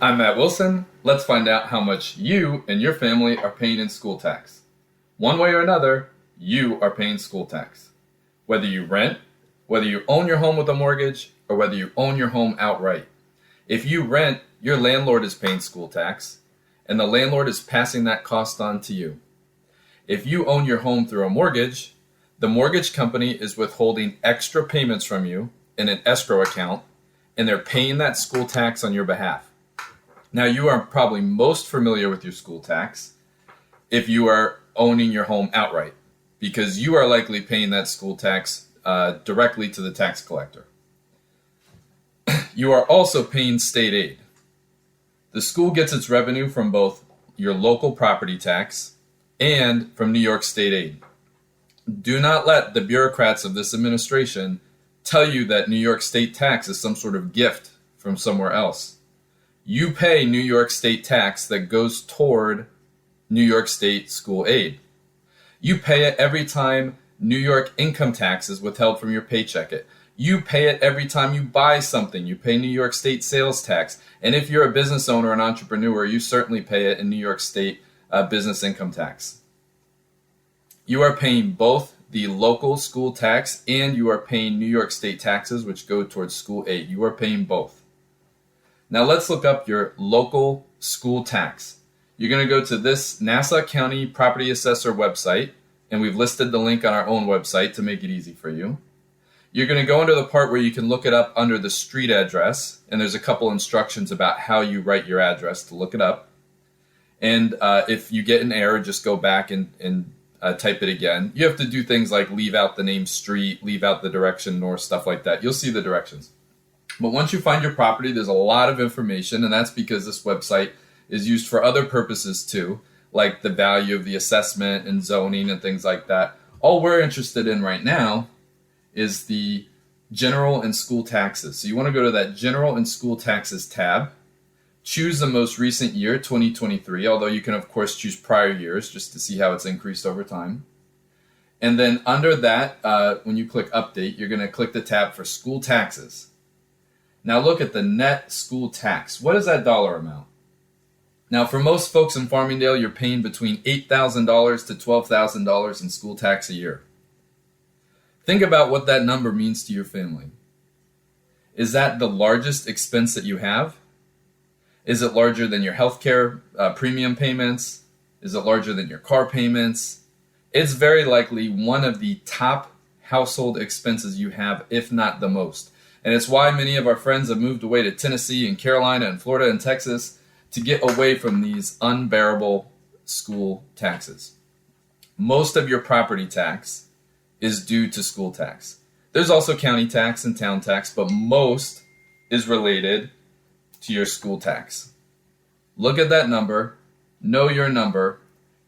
I'm Matt Wilson. Let's find out how much you and your family are paying in school tax. One way or another, you are paying school tax. Whether you rent, whether you own your home with a mortgage, or whether you own your home outright. If you rent, your landlord is paying school tax, and the landlord is passing that cost on to you. If you own your home through a mortgage, the mortgage company is withholding extra payments from you in an escrow account, and they're paying that school tax on your behalf. Now, you are probably most familiar with your school tax if you are owning your home outright, because you are likely paying that school tax directly to the tax collector. You are also paying state aid. The school gets its revenue from both your local property tax and from New York state aid. Do not let the bureaucrats of this administration tell you that New York state tax is some sort of gift from somewhere else. You pay New York state tax that goes toward New York state school aid. You pay it every time New York income tax is withheld from your paycheck. You pay it every time you buy something. You pay New York state sales tax. And if you're a business owner, an entrepreneur, you certainly pay it in New York state business income tax. You are paying both the local school tax and you are paying New York state taxes, which go towards school aid. You are paying both. Now let's look up your local school tax. You're going to go to this Nassau County Property Assessor website, and we've listed the link on our own website to make it easy for you. You're going to go into the part where you can look it up under the street address, and there's a couple instructions about how you write your address to look it up. And if you get an error, just go back and type it again. You have to do things like leave out the name street, leave out the direction north, stuff like that. You'll see the directions. But once you find your property, there's a lot of information, and that's because this website is used for other purposes too, like the value of the assessment and zoning and things like that. All we're interested in right now is the general and school taxes. So you want to go to that general and school taxes tab, choose the most recent year, 2023, although you can of course choose prior years just to see how it's increased over time. And then under that, when you click update, you're going to click the tab for school taxes. Now look at the net school tax. What is that dollar amount? Now for most folks in Farmingdale, you're paying between $8,000 to $12,000 in school tax a year. Think about what that number means to your family. Is that the largest expense that you have? Is it larger than your healthcare premium payments? Is it larger than your car payments? It's very likely one of the top household expenses you have, if not the most. And it's why many of our friends have moved away to Tennessee and Carolina and Florida and Texas to get away from these unbearable school taxes. Most of your property tax is due to school tax. There's also county tax and town tax, but most is related to your school tax. Look at that number, know your number,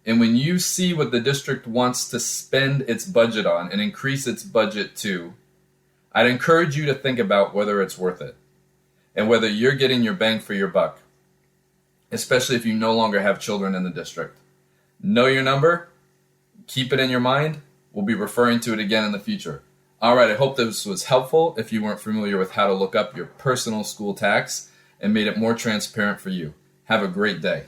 and when you see what the district wants to spend its budget on and increase its budget to, I'd encourage you to think about whether it's worth it and whether you're getting your bang for your buck, especially if you no longer have children in the district. Know your number, keep it in your mind. We'll be referring to it again in the future. All right, I hope this was helpful if you weren't familiar with how to look up your personal school tax and made it more transparent for you. Have a great day.